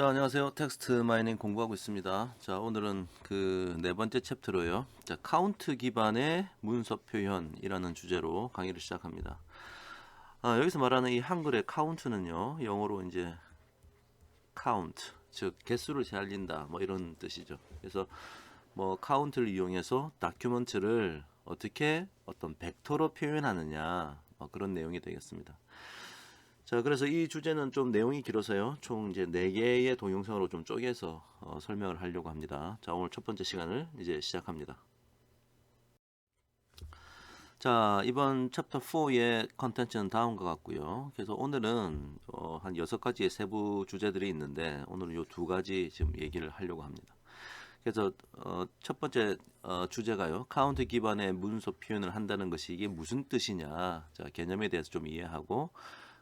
자, 안녕하세요. 텍스트 마이닝 공부하고 있습니다. 자, 오늘은 그 네 번째 챕터로요. 자, 카운트 기반의 문서 표현이라는 주제로 강의를 시작합니다. 여기서 말하는 이 한글의 카운트는요, 영어로 이제 count, 즉 개수를 세알린다, 뭐 이런 뜻이죠. 그래서 뭐 카운트를 이용해서 다큐멘트를 어떻게 어떤 벡터로 표현하느냐, 뭐 그런 내용이 되겠습니다. 자, 그래서 이 주제는 좀 내용이 길어서요. 총 이제 4개의 동영상으로 좀 쪼개서 설명을 하려고 합니다. 자, 오늘 첫 번째 시간을 이제 시작합니다. 자, 이번 챕터 4의 컨텐츠는 다음과 같고요. 그래서 오늘은 한 6가지의 세부 주제들이 있는데 오늘은 요 2가지 지금 얘기를 하려고 합니다. 그래서 첫 번째 주제가요. 카운트 기반의 문서 표현을 한다는 것이 이게 무슨 뜻이냐. 자, 개념에 대해서 좀 이해하고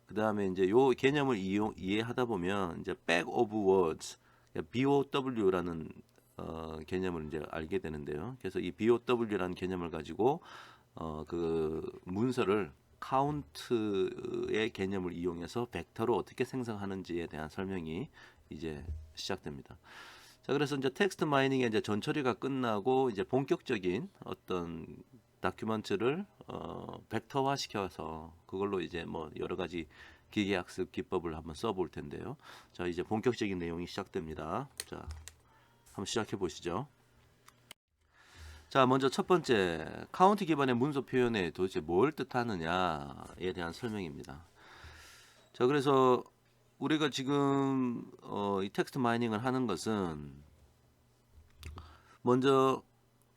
그 다음에 이제 요 개념을 이해하다 보면 이제 back of words, BOW라는 개념을 이제 알게 되는데요. 그래서 이 BOW라는 개념을 가지고 그 문서를 카운트의 개념을 이용해서 벡터로 어떻게 생성하는지에 대한 설명이 이제 시작됩니다. 자, 그래서 이제 텍스트 마이닝의 이제 전처리가 끝나고 이제 본격적인 어떤 다큐멘트를 벡터화 시켜서 그걸로 이제 뭐 여러 가지 기계학습 기법을 한번 써볼 텐데요. 자, 이제 본격적인 내용이 시작됩니다. 자, 한번 시작해 보시죠. 자, 먼저 첫 번째 카운트 기반의 문서 표현에 도대체 뭘 뜻하느냐에 대한 설명입니다. 자, 그래서 우리가 지금 이 텍스트 마이닝을 하는 것은 먼저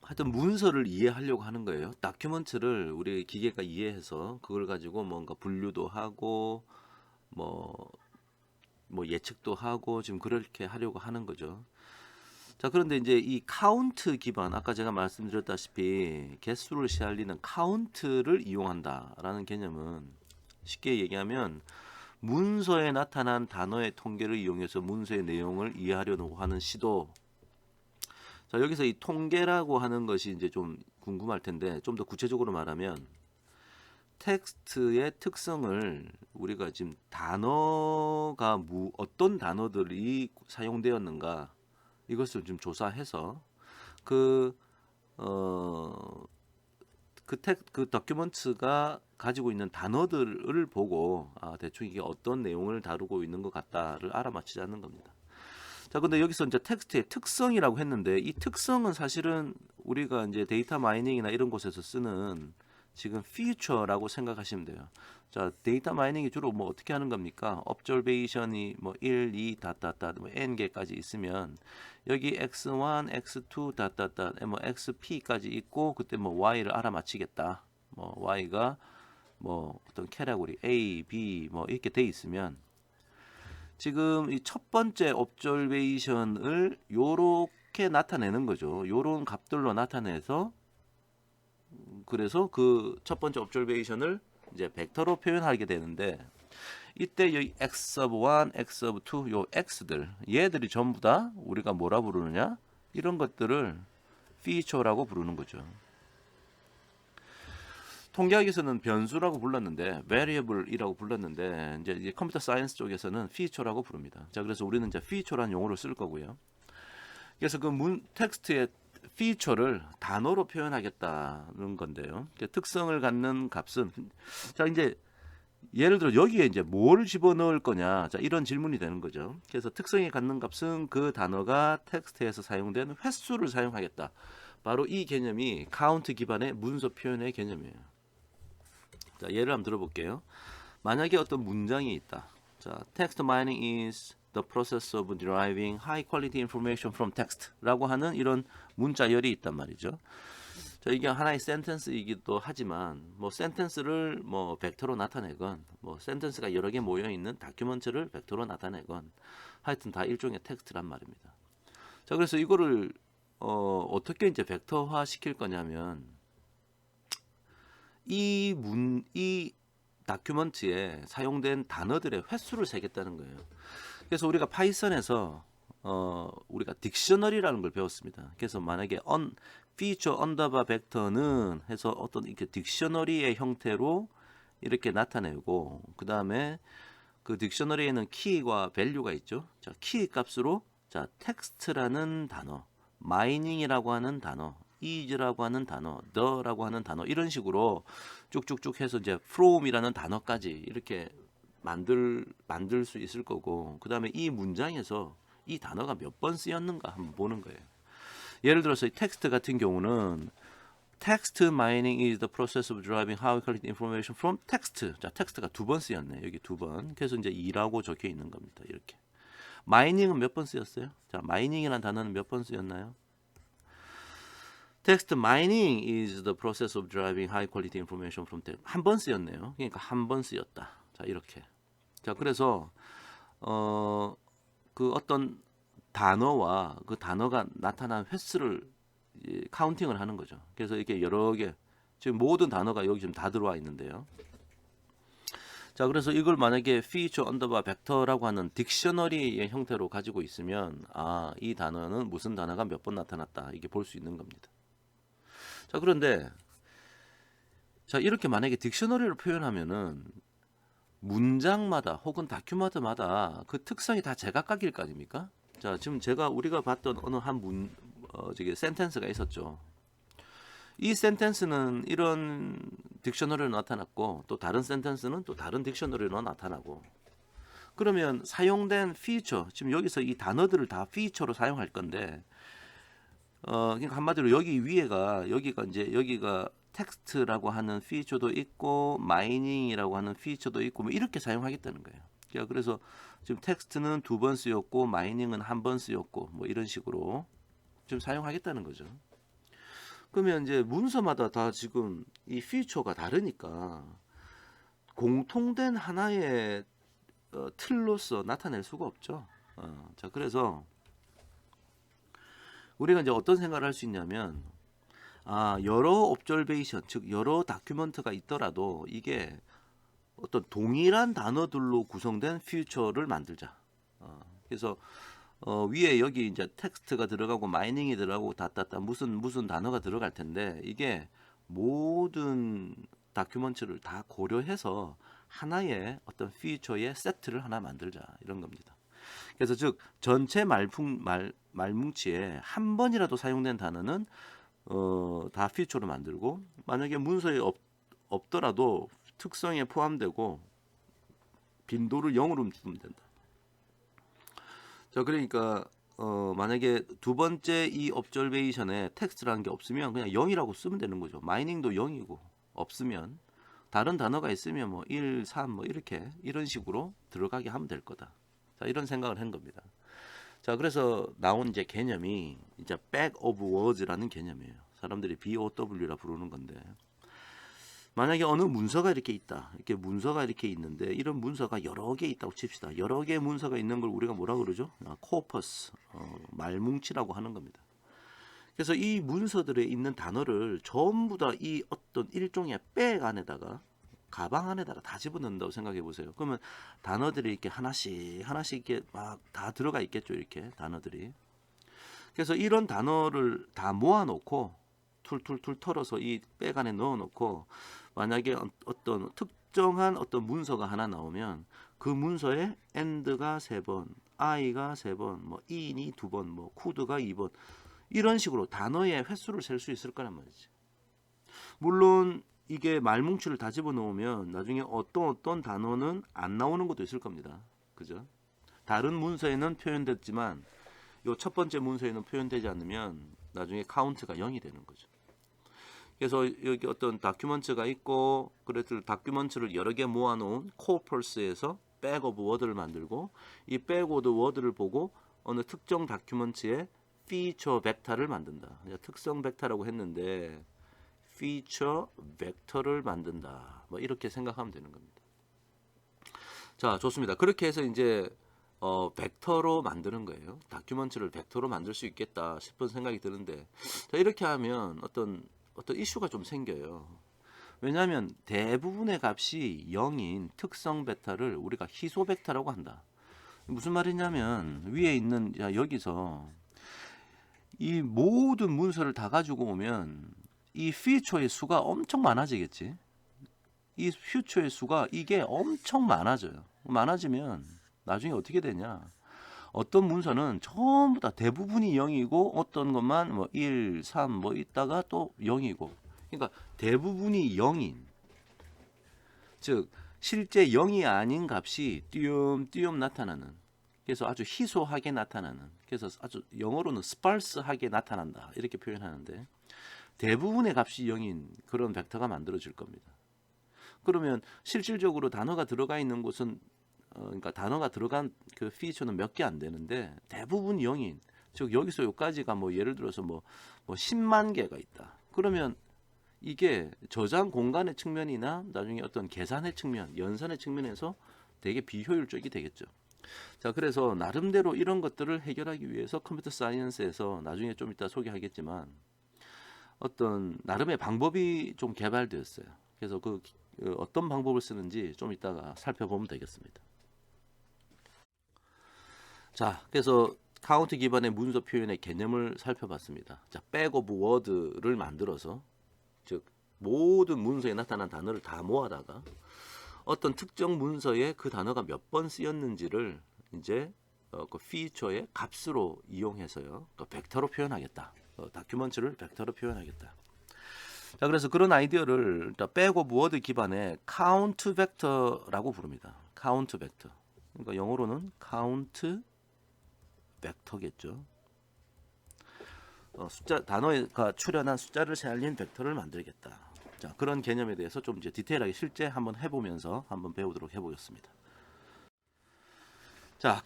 하여튼 문서를 이해하려고 하는 거예요. 다큐멘트를 우리 기계가 이해해서 그걸 가지고 뭔가 분류도 하고 뭐, 뭐 예측도 하고 지금 그렇게 하려고 하는 거죠. 자, 그런데 이제 이 카운트 기반, 아까 제가 말씀드렸다시피 개수를 시알리는 카운트를 이용한다라는 개념은 쉽게 얘기하면 문서에 나타난 단어의 통계를 이용해서 문서의 내용을 이해하려고 하는 시도. 자, 여기서 이 통계라고 하는 것이 이제 좀 궁금할 텐데 좀 더 구체적으로 말하면 텍스트의 특성을 우리가 지금 단어가 어떤 단어들이 사용되었는가 이것을 좀 조사해서 그 그 다큐멘트가 가지고 있는 단어들을 보고 대충 이게 어떤 내용을 다루고 있는 것 같다를 알아맞히자는 겁니다. 자, 근데 여기서 이제 텍스트의 특성이라고 했는데 이 특성은 사실은 우리가 이제 데이터 마이닝이나 이런 곳에서 쓰는 지금 피처라고 생각하시면 돼요. 자, 데이터 마이닝이 주로 뭐 어떻게 하는 겁니까? observation이 뭐 1, 2, 뭐 n 개까지 있으면 여기 x1, x2, 뭐 xp까지 있고 그때 뭐 y를 알아맞히겠다. 뭐 y가 뭐 어떤 캐러고리 A, B 뭐 이렇게 돼 있으면 지금 이 첫 번째 observation을 요렇게 나타내는 거죠. 요런 값들로 나타내서 그래서 그 첫 번째 observation을 이제 벡터로 표현하게 되는데 이때 여기 x of 1, x of 2, 요 x들 얘들이 전부 다 우리가 뭐라 부르느냐 이런 것들을 feature라고 부르는 거죠. 통계학에서는 변수라고 불렀는데 variable이라고 불렀는데 이제 컴퓨터 사이언스 쪽에서는 feature라고 부릅니다. 자, 그래서 우리는 이제 feature라는 용어를 쓸 거고요. 그래서 그 텍스트의 feature를 단어로 표현하겠다는 건데요. 특성을 갖는 값은 자, 이제 예를 들어 여기에 이제 뭘 집어넣을 거냐, 자, 이런 질문이 되는 거죠. 그래서 특성이 갖는 값은 그 단어가 텍스트에서 사용된 횟수를 사용하겠다. 바로 이 개념이 카운트 기반의 문서 표현의 개념이에요. 자, 예를 한번 들어볼게요. 만약에 어떤 문장이 있다. 자, text mining is the process of deriving high quality information from text라고 하는 이런 문자열이 있단 말이죠. 자, 이게 하나의 센텐스이기도 하지만 뭐 센텐스를 뭐 벡터로 나타내건 뭐 센텐스가 여러 개 모여 있는 다큐멘트를 벡터로 나타내건 하여튼 다 일종의 텍스트란 말입니다. 자, 그래서 이거를 어떻게 이제 벡터화 시킬 거냐면 이 다큐멘트에 사용된 단어들의 횟수를 세겠다는 거예요. 그래서 우리가 파이썬에서 우리가 딕셔너리라는 걸 배웠습니다. 그래서 만약에 feature underbar vector는 해서 어떤 이렇게 딕셔너리의 형태로 이렇게 나타내고 그 다음에 그 딕셔너리에는 키와 밸류가 있죠. 자, 키 값으로 자, 텍스트라는 단어, 마이닝이라고 하는 단어, is라고 하는 단어, the라고 하는 단어 이런 식으로 쭉쭉쭉 해서 이제 from이라는 단어까지 이렇게 만들 수 있을 거고, 그다음에 이 문장에서 이 단어가 몇 번 쓰였는가 한번 보는 거예요. 예를 들어서 이 텍스트 같은 경우는 text mining is the process of deriving high quality information from text. 자, 텍스트가 두 번 쓰였네. 여기 두 번. 그래서 이제 2라고 적혀 있는 겁니다. 이렇게. 마이닝은 몇 번 쓰였어요? 자, 마이닝이라는 단어는 몇 번 쓰였나요? Text mining is the process of deriving high quality information from text. 한 번 쓰였네요. 그러니까 한 번 쓰였다. 자, 이렇게. 자, 그래서 그 어떤 단어와 그 단어가 나타난 횟수를 카운팅을 하는 거죠. 그래서 이렇게 여러 개, 지금 모든 단어가 여기 지금 다 들어와 있는데요. 자, 그래서 이걸 만약에 feature 언더바 벡터라고 하는 딕셔너리의 형태로 가지고 있으면 아, 이 단어는 무슨 단어가 몇 번 나타났다 이게 볼 수 있는 겁니다. 자, 그런데 자, 이렇게 만약에 딕셔너리로 표현하면은 문장마다 혹은 다큐멘트마다 그 특성이 다 제각각일 거 아닙니까? 자, 지금 우리가 봤던 어느 한 저기 센텐스가 있었죠. 이 센텐스는 이런 딕셔너리로 나타났고 또 다른 센텐스는 또 다른 딕셔너리로 나타나고, 그러면 사용된 피처, 지금 여기서 이 단어들을 다 피처로 사용할 건데 그러니까 한마디로 여기가 텍스트라고 하는 피처도 있고 마이닝이라고 하는 피처도 있고 뭐 이렇게 사용하겠다는 거예요. 그래서 지금 텍스트는 두 번 쓰였고 마이닝은 한 번 쓰였고 뭐 이런 식으로 좀 사용하겠다는 거죠. 그러면 이제 문서마다 다 지금 이 피처가 다르니까 공통된 하나의 틀로서 나타낼 수가 없죠. 자, 그래서 우리가 이제 어떤 생각을 할 수 있냐면 여러 옵저베이션, 즉 여러 다큐멘트가 있더라도 이게 어떤 동일한 단어들로 구성된 퓨처를 만들자. 그래서 위에 여기 이제 텍스트가 들어가고 마이닝이 들어가고 무슨 단어가 들어갈 텐데 이게 모든 다큐멘트를 다 고려해서 하나의 어떤 퓨처의 세트를 하나 만들자 이런 겁니다. 그래서 즉 전체 말뭉치에 한 번이라도 사용된 단어는 다 퓨처로 만들고, 만약에 문서에 없더라도 특성에 포함되고 빈도를 0으로 주면 된다. 자, 그러니까 만약에 두 번째 이 observation에 텍스트라는 게 없으면 그냥 0이라고 쓰면 되는 거죠. 마이닝도 0이고 없으면 다른 단어가 있으면 뭐 1, 3 뭐 이런 식으로 들어가게 하면 될 거다. 자, 이런 생각을 한 겁니다. 자, 그래서 나온 이제 개념이 이제 back of words라는 개념이에요. 사람들이 BOW라 부르는 건데, 만약에 어느 문서가 이렇게 있다. 문서가 이렇게 있는데 이런 문서가 여러 개 있다고 칩시다. 여러 개의 문서가 있는 걸 우리가 뭐라 그러죠? 코퍼스, 말뭉치라고 하는 겁니다. 그래서 이 문서들에 있는 단어를 전부 다 이 어떤 일종의 백 안에다가, 가방 안에다가 다 집어넣는다고 생각해 보세요. 그러면 단어들이 이렇게 하나씩 이렇게 막 다 들어가 있겠죠. 이렇게 단어들이. 그래서 이런 단어를 다 모아놓고 툴툴툴 털어서 이 백 안에 넣어놓고, 만약에 어떤 특정한 어떤 문서가 하나 나오면 그 문서에 and가 3번, I가 3번, 뭐 in이 2번, 뭐 could가 2번 이런 식으로 단어의 횟수를 셀 수 있을 거란 말이지. 물론 이게 말뭉치를 다 집어넣으면 나중에 어떤 단어는 안 나오는 것도 있을 겁니다. 그죠? 다른 문서에는 표현됐지만 요 첫 번째 문서에는 표현되지 않으면 나중에 카운트가 0이 되는 거죠. 그래서 여기 어떤 다큐멘트가 있고, 그래서 다큐멘트를 여러 개 모아놓은 코퍼스에서 백 오브 워드를 만들고, 이 백 오브 워드를 보고 어느 특정 다큐멘트의 피처 벡터를 만든다. 특성 벡터라고 했는데 피처 벡터를 만든다. 뭐 이렇게 생각하면 되는 겁니다. 자, 좋습니다. 그렇게 해서 이제 벡터로 만드는 거예요. 다큐멘트를 벡터로 만들 수 있겠다 싶은 생각이 드는데, 자, 이렇게 하면 어떤 이슈가 좀 생겨요. 왜냐하면 대부분의 값이 0인 특성 벡터를 우리가 희소 벡터라고 한다. 무슨 말이냐면 위에 있는, 여기서 이 모든 문서를 다 가지고 오면 이 피처의 수가 엄청 많아지겠지. 이 퓨처의 수가 이게 엄청 많아져요. 많아지면 나중에 어떻게 되냐? 어떤 문서는 전부 다 대부분이 0이고 어떤 것만 뭐 1, 3 뭐 있다가 또 0이고. 그러니까 대부분이 0인. 즉 실제 0이 아닌 값이 띄엄띄엄 나타나는. 그래서 아주 희소하게 나타나는. 그래서 아주 영어로는 스parse하게 나타난다. 이렇게 표현하는데 대부분의 값이 0인 그런 벡터가 만들어질 겁니다. 그러면 실질적으로 단어가 들어가 있는 곳은 그러니까 단어가 들어간 그 피처는 몇 개 안 되는데 대부분 0인. 즉 여기서 여기까지가 뭐 예를 들어서 뭐 10만 개가 있다. 그러면 이게 저장 공간의 측면이나 나중에 어떤 계산의 측면, 연산의 측면에서 되게 비효율적이 되겠죠. 자, 그래서 나름대로 이런 것들을 해결하기 위해서 컴퓨터 사이언스에서 나중에 좀 이따 소개하겠지만 어떤 나름의 방법이 좀 개발되었어요. 그래서 그 어떤 방법을 쓰는지 좀 이따가 살펴보면 되겠습니다. 자, 그래서 카운트 기반의 문서 표현의 개념을 살펴봤습니다. 자, 백오브 워드를 만들어서 즉 모든 문서에 나타난 단어를 다 모아다가 어떤 특정 문서에 그 단어가 몇 번 쓰였는지를 이제 그 피처의 값으로 이용해서요. 그 벡터로 표현하겠다. 다큐먼트를 벡터로 표현하겠다. 자, 그래서 그런 아이디어를 백오브 워드 기반의 카운트 벡터라고 부릅니다. 카운트 벡터. 그러니까 영어로는 카운트 벡터겠죠. 숫자 단어가 출현한 숫자를 세알린 벡터를 만들겠다. 자, 그런 개념에 대해서 좀 이제 디테일하게 실제 한번 해보면서 한번 배우도록 해보겠습니다. 자,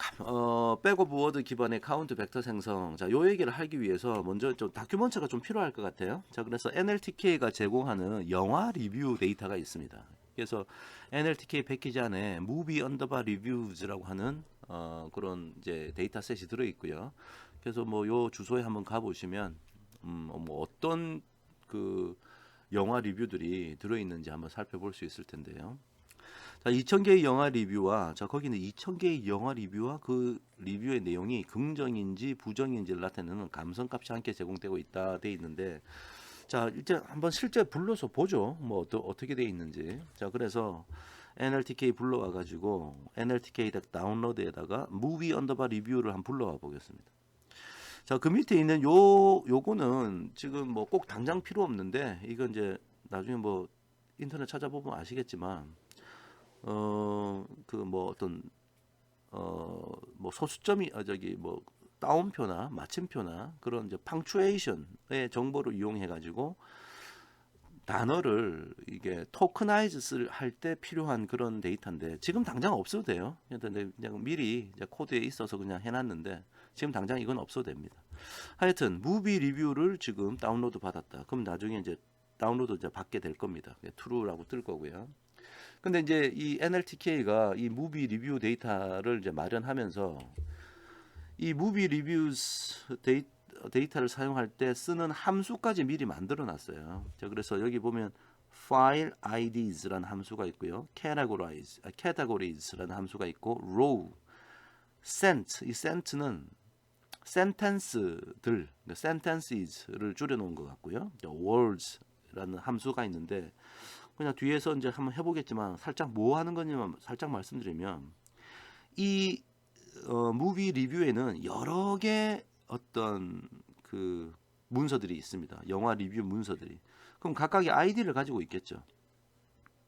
백오브 워드 기반의 카운트 벡터 생성. 자, 요 얘기를 하기 위해서 먼저 좀 다큐먼트가 좀 필요할 것 같아요. 자, 그래서 NLTK가 제공하는 영화 리뷰 데이터가 있습니다. 그래서 NLTK 패키지 안에 Movie Underbar Reviews라고 하는 그런 이제 데이터셋이 들어 있고요. 그래서 뭐 요 주소에 한번 가 보시면 뭐 어떤 그 영화 리뷰들이 들어 있는지 한번 살펴볼 수 있을 텐데요. 자, 2,000개의 영화 리뷰와 자, 거기는 2,000개의 영화 리뷰와 그 리뷰의 내용이 긍정인지 부정인지를 나타내는 감성값이 함께 제공되고 있다 돼 있는데 자, 일단 한번 실제 불러서 보죠. 뭐 어떻게 돼 있는지. 자, 그래서 NLTK 불러와 가지고 NLTK 다운로드에다가 무비 언더바 리뷰를 한번 불러와 보겠습니다. 자, 그 밑에 있는 요거는 지금 뭐 꼭 당장 필요 없는데 이건 이제 나중에 뭐 인터넷 찾아보면 아시겠지만 그 뭐 어떤 뭐 소수점이 저기 뭐 따옴표나 마침표나 그런 이제 팡추에이션의 정보를 이용해 가지고 단어를 이게 토크나이즈 할 때 필요한 그런 데이터인데 지금 당장 없어도 돼요. 그냥 미리 이제 코드에 있어서 그냥 해놨는데 지금 당장 이건 없어도 됩니다. 하여튼 무비 리뷰를 지금 다운로드 받았다. 그럼 나중에 이제 다운로드 이제 받게 될 겁니다. true라고 뜰 거고요. 근데 이제 이 NLTK가 이 무비 리뷰 데이터를 이제 마련하면서 이 무비 리뷰스 데이터를 사용할 때 쓰는 함수까지 미리 만들어 놨어요. 자, 그래서 여기 보면 file IDs라는 함수가 있고요. categories라는 함수가 있고 row, sent, 이 sent는 sentence들, sentences를 줄여 놓은 것 같고요. words라는 함수가 있는데 그냥 뒤에서 이제 한번 해보겠지만 살짝 뭐 하는 거냐면 살짝 말씀드리면 이 무비 리뷰에는 여러 개 어떤 그 문서들이 있습니다. 영화 리뷰 문서들이. 그럼 각각의 아이디를 가지고 있겠죠.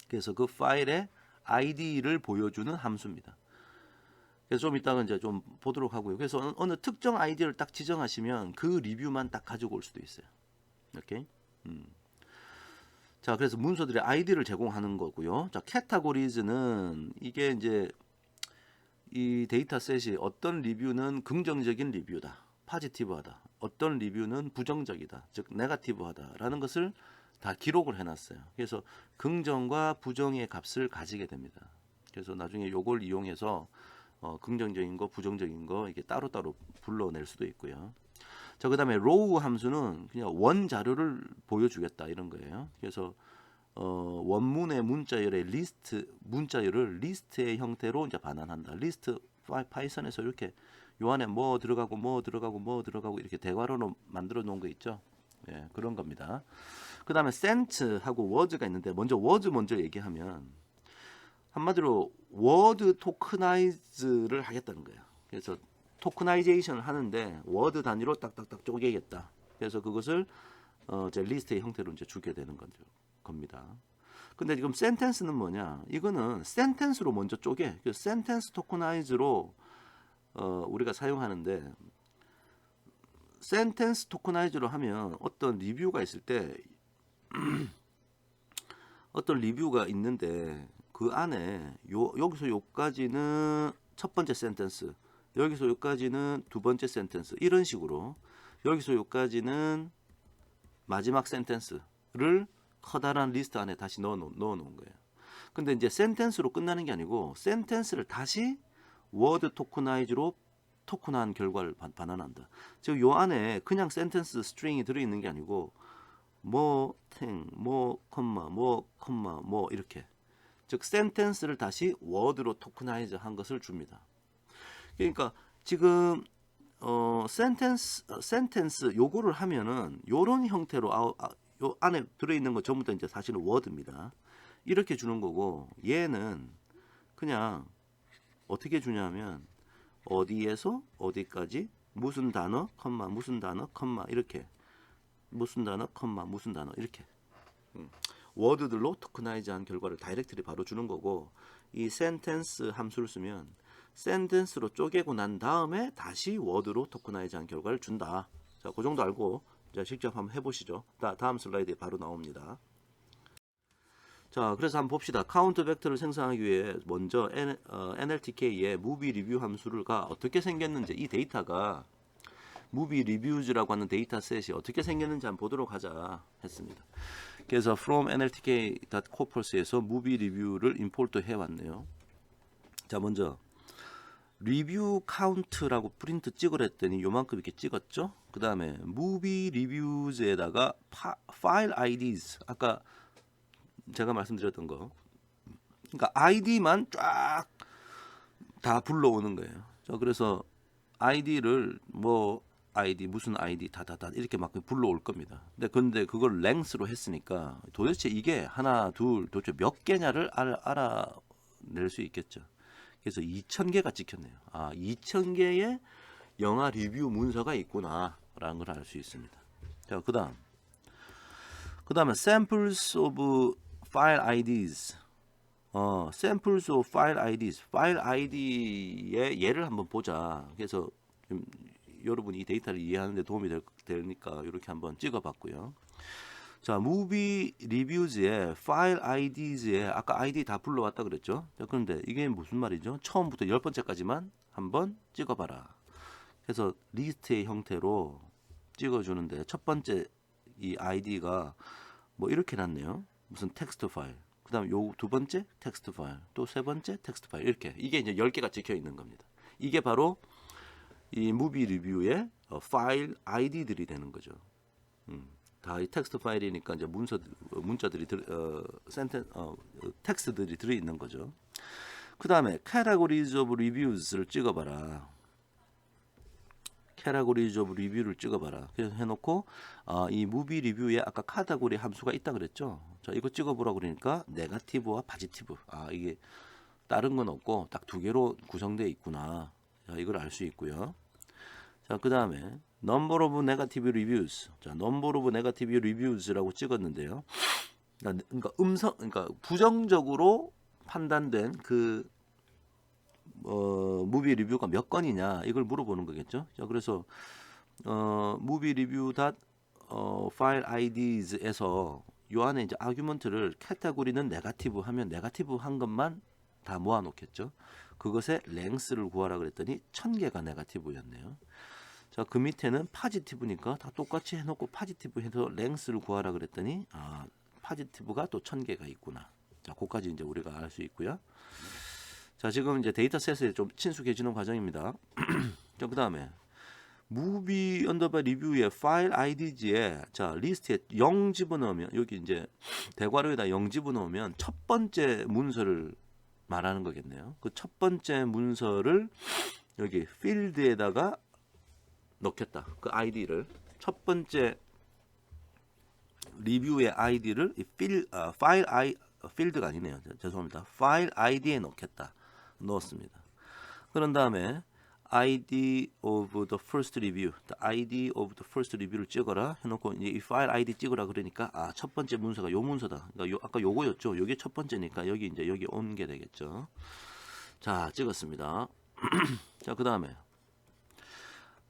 그래서 그 파일의 아이디를 보여주는 함수입니다. 그래서 좀 이따가 이제 좀 보도록 하고요. 그래서 어느 특정 아이디를 딱 지정하시면 그 리뷰만 딱 가지고 올 수도 있어요. 오케이? 자, 그래서 문서들의 아이디를 제공하는 거고요. 자, 캐타고리즈는 이게 이제 이 데이터셋이 어떤 리뷰는 긍정적인 리뷰다, 파지티브하다, 어떤 리뷰는 부정적이다, 즉 네거티브하다라는 것을 다 기록을 해놨어요. 그래서 긍정과 부정의 값을 가지게 됩니다. 그래서 나중에 요걸 이용해서 긍정적인 거, 부정적인 거 이게 따로따로 불러낼 수도 있고요. 자, 그다음에 row 함수는 그냥 원 자료를 보여주겠다 이런 거예요. 그래서 원문의 문자열의 리스트 문자열을 리스트의 형태로 이제 반환한다. 리스트 파이썬에서 이렇게 요 안에 뭐 들어가고 뭐 들어가고 뭐 들어가고 이렇게 대괄호로 만들어 놓은 거 있죠. 예, 그런 겁니다. 그 다음에 sent하고 word가 있는데 먼저 word 먼저 얘기하면 한마디로 word tokenize를 하겠다는 거예요. 그래서 토크나이제이션을 하는데 워드 단위로 딱딱딱 쪼개겠다. 그래서 그것을 이제 리스트의 형태로 이제 주게 되는 겁니다. 근데 지금 센텐스는 뭐냐? 이거는 센텐스로 먼저 쪼개. 그 센텐스 토크나이즈로 우리가 사용하는데 센텐스 토크나이즈로 하면 어떤 리뷰가 있을 때 어떤 리뷰가 있는데 그 안에 여기서 요까지는 첫 번째 센텐스, 여기서 여기까지는 두 번째 센텐스, 이런 식으로 여기서 여기까지는 마지막 센텐스를 커다란 리스트 안에 다시 넣어 놓은 거예요. 근데 이제 센텐스로 끝나는 게 아니고 센텐스를 다시 워드 토크나이즈로 토큰한 결과를 반환한다. 즉 요 안에 그냥 센텐스 스트링이 들어있는 게 아니고 뭐 탱, 뭐 컴마, 뭐 컴마, 뭐 이렇게, 즉 센텐스를 다시 워드로 토크나이즈 한 것을 줍니다. 그러니까 지금 센텐스 요거를 하면은 요런 형태로 요 안에 들어있는 거 전부 다 이제 사실은 워드입니다. 이렇게 주는 거고, 얘는 그냥 어떻게 주냐면 어디에서 어디까지 무슨 단어 컴마 무슨 단어 컴마 이렇게 무슨 단어 컴마 무슨 단어 이렇게 워드들로 토크나이즈한 결과를 다이렉트리 바로 주는 거고, 이 센텐스 함수를 쓰면 센텐스로 쪼개고 난 다음에 다시 워드로 토크나이즈한 결과를 준다. 자, 그 정도 알고 자, 직접 한번 해보시죠. 다음 슬라이드에 바로 나옵니다. 자, 그래서 한번 봅시다. 카운트 벡터를 생성하기 위해 먼저 NLTK의 무비 리뷰 함수가 어떻게 생겼는지, 이 데이터가 무비 리뷰즈라고 하는 데이터셋이 어떻게 생겼는지 한번 보도록 하자 했습니다. 그래서 from nltk.corpus에서 무비 리뷰를 임포트 해왔네요. 자, 먼저 리뷰 카운트라고 프린트 찍으랬더니 요만큼 이렇게 찍었죠. 그 다음에 무비 리뷰즈에다가 파일 IDs, 아까 제가 말씀드렸던 거, 그러니까 ID만 쫙 다 불러오는 거예요. 자, 그래서 ID를 뭐 ID 무슨 ID 다다다 이렇게 막 불러올 겁니다. 근데 그걸 랭스로 했으니까 도대체 이게 하나 둘 도대체 몇 개냐를 알아낼 수 있겠죠. 그래서 2,000개가 찍혔네요. 2,000개의 영화 리뷰 문서가 있구나라는 걸 알 수 있습니다. 자, 그다음에 samples of file IDs. samples of file IDs. 파일 ID의 예를 한번 보자. 그래서 여러분이 이 데이터를 이해하는 데 도움이 되니까 이렇게 한번 찍어 봤고요. 자, movie reviews의 file IDs에 아까 ID 다 불러왔다 그랬죠. 자, 그런데 이게 무슨 말이죠? 처음부터 10번째까지만 한번 찍어봐라. 그래서 리스트의 형태로 찍어주는데 첫 번째 이 ID가 뭐 이렇게 났네요. 무슨 텍스트 파일. 그 다음 요 두 번째 텍스트 파일. 또 세 번째 텍스트 파일. 이렇게. 이게 이제 10개가 찍혀 있는 겁니다. 이게 바로 이 무비 리뷰의 파일 아이디들이 되는 거죠. 다 이 텍스트 파일이니까 이제 문자들이 텍스트들이 들어 있는 거죠. 그 다음에 categories of reviews를 찍어봐라. categories of review를 찍어봐라. 그래서 해놓고 이 무비 리뷰에 아까 카테고리 함수가 있다 그랬죠. 자, 이거 찍어보라고 그러니까 네거티브와 파지티브. 이게 다른 건 없고 딱 두 개로 구성되어 있구나. 자, 이걸 알 수 있고요. 자, 그 다음에 number of negative reviews. 자, number of negative reviews라고 찍었는데요. 그러니까 그러니까 부정적으로 판단된 그 무비 리뷰가 몇 건이냐 이걸 물어보는 거겠죠. 자, 그래서 무비 리뷰 파일 IDs에서 요 안에 이제 아규먼트를 카테고리는 네거티브 하면 네거티브 한 것만 다 모아 놓겠죠. 그것의 랭스를 구하라 그랬더니 1000개가 네거티브였네요. 자, 그 밑에는 파지티브니까 다 똑같이 해놓고 파지티브 해서 랭스를 구하라 그랬더니 파지티브가 또 1000개가 있구나. 자, 그까지 이제 우리가 알 수 있고요. 자, 지금 이제 데이터셋에 좀 친숙해지는 과정입니다. 자, 그 다음에 무비 언더바 리뷰의 파일 아이디지에 자, 리스트에 0 집어넣으면 여기 이제 대괄호에다 0 집어넣으면 첫 번째 문서를 말하는 거겠네요. 그 첫 번째 문서를 여기 필드에다가 넣겠다. 그 아이디를 첫 번째 리뷰의 아이디를 파일 필드가 아니네요. 죄송합니다. 파일 아이디에 넣겠다. 넣었습니다. 그런 다음에 ID of the first review, the ID of the first review를 찍어라 해놓고 이제 이 파일 ID 찍으라 그러니까 첫 번째 문서가 요 문서다. 그러니까 아까 요거였죠. 요게 첫 번째니까 여기 이제 여기 온 게 되겠죠. 자, 찍었습니다. 자, 그 다음에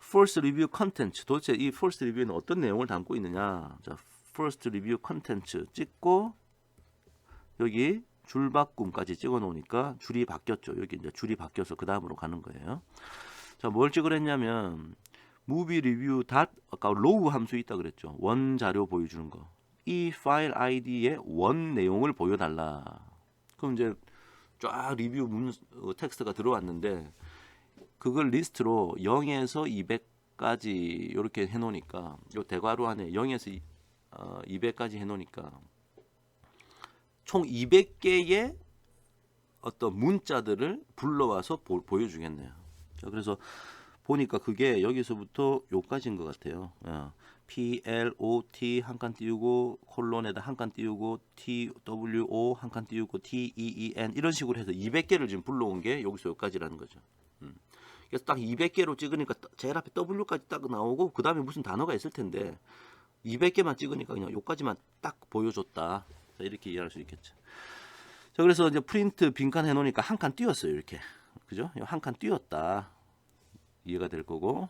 first review content. 도대체 이 first review는 어떤 내용을 담고 있느냐? 자, first review content 찍고 여기 줄바꿈까지 찍어 놓으니까 줄이 바뀌었죠. 여기 이제 줄이 바뀌어서 그 다음으로 가는 거예요. 자, 뭘 찍으랬냐면 movie review 아까 로우 함수 있다 그랬죠. 원 자료 보여주는 거. 이 파일 아이디의 원 내용을 보여달라. 그럼 이제 쫙 리뷰 텍스트가 들어왔는데 그걸 리스트로 0에서 200까지 이렇게 해놓으니까 요 대괄호 안에 0에서 200까지 해놓으니까 총 200개의 어떤 문자들을 불러와서 보여주겠네요. 자, 그래서 보니까 그게 여기서부터 요까지인 것 같아요. PLOT 한 칸 띄우고 콜론에다 한 칸 띄우고 TWO 한 칸 띄우고 TEEN 이런 식으로 해서 200개를 지금 불러온 게 여기서 여기까지라는 거죠. 그래서 딱 200개로 찍으니까 제일 앞에 W까지 딱 나오고 그 다음에 무슨 단어가 있을 텐데 200개만 찍으니까 그냥 요까지만 딱 보여줬다. 자, 이렇게 이해할 수 있겠죠. 자, 그래서 이제 프린트 빈칸 해놓으니까 한 칸 띄웠어요. 이렇게. 그죠? 한 칸 띄웠다. 이해가 될 거고.